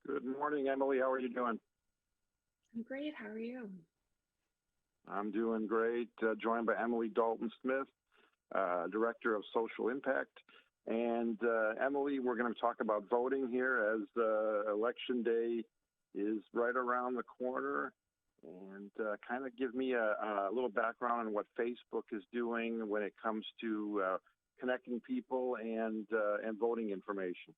Good morning, Emily. How are you doing? I'm great. How are you? I'm doing great. Joined by Emily Dalton Smith, Director of Social Impact. And Emily, we're going to talk about voting here as Election Day is right around the corner. And kind of give me a little background on what Facebook is doing when it comes to connecting people and voting information.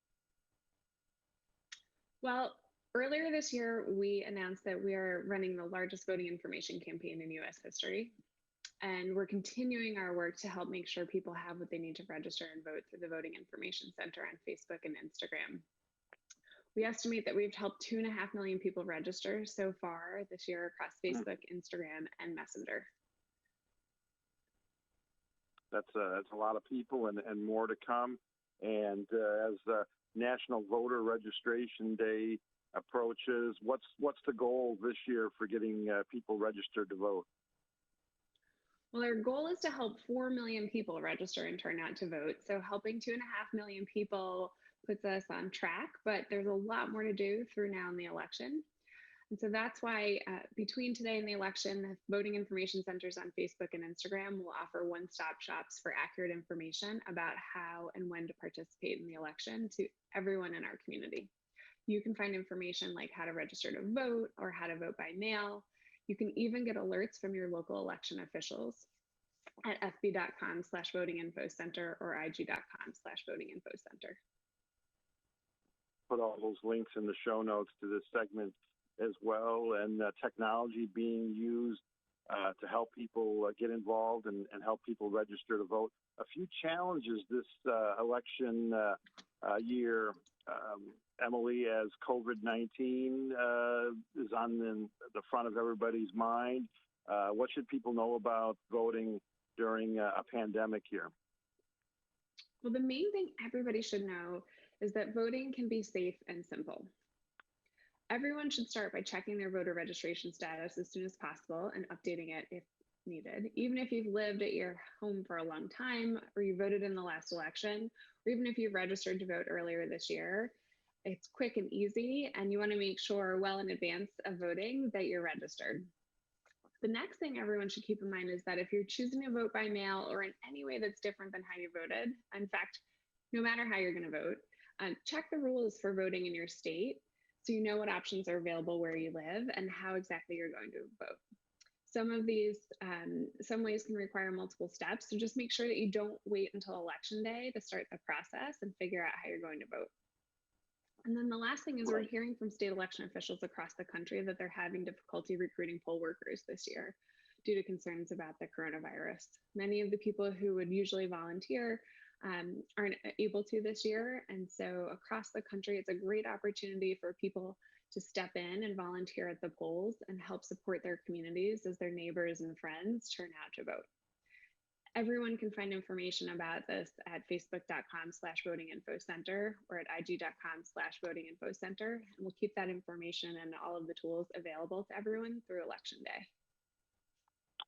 Well, earlier this year, we announced that we are running the largest voting information campaign in U.S. history. And we're continuing our work to help make sure people have what they need to register and vote through the Voting Information Center on Facebook and Instagram. We estimate that we've helped 2.5 million people register so far this year across Facebook, Instagram, and Messenger. That's a lot of people and more to come. And as National Voter Registration Day approaches, what's the goal this year for getting people registered to vote? Well, our goal is to help 4 million people register and turn out to vote. So helping 2.5 million people puts us on track, but there's a lot more to do through now and the election. And so that's why between today and the election, the voting information centers on Facebook and Instagram will offer one-stop shops for accurate information about how and when to participate in the election to everyone in our community. You can find information like how to register to vote or how to vote by mail. You can even get alerts from your local election officials at fb.com/votinginfocenter or ig.com/votinginfocenter. Put all those links in the show notes to this segment as well, and technology being used to help people get involved and help people register to vote. A few challenges this election year, Emily, as COVID-19 is on the front of everybody's mind. What should people know about voting during a pandemic here? Well, the main thing everybody should know is that voting can be safe and simple. Everyone should start by checking their voter registration status as soon as possible and updating it if needed. Even if you've lived at your home for a long time, or you voted in the last election, or even if you've registered to vote earlier this year, it's quick and easy, and you want to make sure well in advance of voting that you're registered. The next thing everyone should keep in mind is that if you're choosing to vote by mail or in any way that's different than how you voted, in fact, no matter how you're going to vote, check the rules for voting in your state so you know what options are available where you live and how exactly you're going to vote. Some of these, some ways can require multiple steps, so just make sure that you don't wait until election day to start the process and figure out how you're going to vote. And then the last thing is we're hearing from state election officials across the country that they're having difficulty recruiting poll workers this year due to concerns about the coronavirus. Many of the people who would usually volunteer aren't able to this year. And so across the country, it's a great opportunity for people to step in and volunteer at the polls and help support their communities as their neighbors and friends turn out to vote. Everyone can find information about this at facebook.com/votinginfocenter or at ig.com/votinginfocenter. And we'll keep that information and all of the tools available to everyone through Election Day.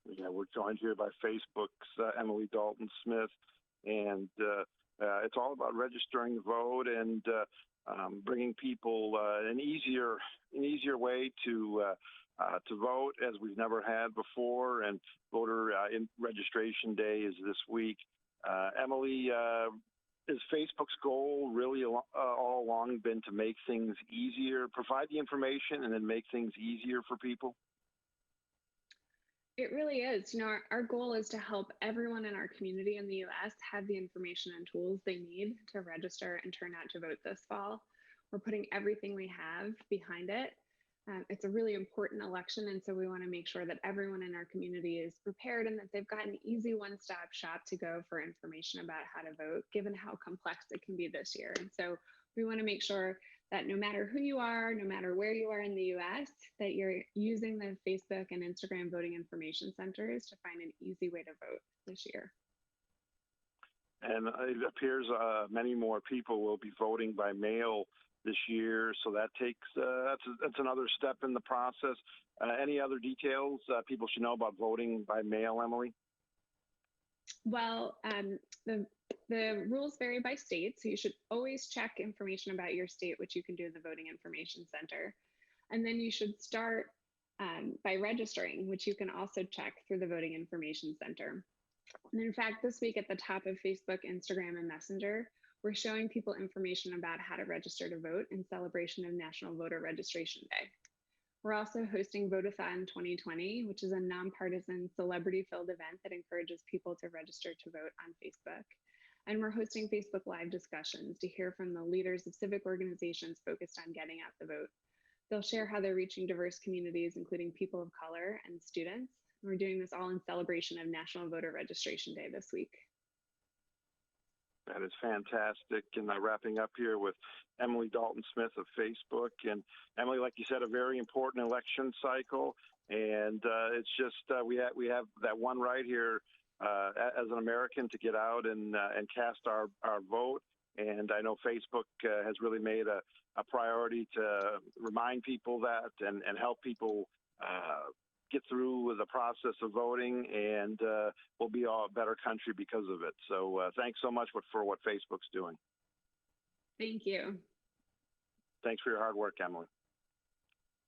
Yeah, we're joined here by Facebook's Emily Dalton Smith, and it's all about registering to vote and bringing people an easier way to vote as we've never had before. And voter registration day is this week. Emily, is Facebook's goal really all along been to make things easier, provide the information, and then make things easier for people? It really is. You know, our goal is to help everyone in our community in the U.S. have the information and tools they need to register and turn out to vote this fall. We're putting everything we have behind it. It's a really important election, and so we want to make sure that everyone in our community is prepared and that they've got an easy one-stop shop to go for information about how to vote, given how complex it can be this year. And so we want to make sure that no matter who you are, no matter where you are in the US, that you're using the Facebook and Instagram voting information centers to find an easy way to vote this year. And it appears many more people will be voting by mail this year, so that takes that's another step in the process. Any other details people should know about voting by mail, Emily? Well, the rules vary by state, so you should always check information about your state, which you can do in the Voting Information Center. And then you should start by registering, which you can also check through the Voting Information Center. And in fact, this week at the top of Facebook, Instagram, and Messenger, we're showing people information about how to register to vote in celebration of National Voter Registration Day. We're also hosting Votathon 2020, which is a nonpartisan celebrity-filled event that encourages people to register to vote on Facebook. And we're hosting Facebook Live discussions to hear from the leaders of civic organizations focused on getting out the vote. They'll share how they're reaching diverse communities, including people of color and students. We're doing this all in celebration of National Voter Registration Day this week. That is fantastic. And wrapping up here with Emily Dalton Smith of Facebook. And Emily, like you said, a very important election cycle. And it's just we have that one right here as an American to get out and cast our vote. And I know Facebook has really made a priority to remind people that and help people get through the process of voting, and we'll be a better country because of it. So thanks so much for what Facebook's doing. Thank you. Thanks for your hard work, Emily.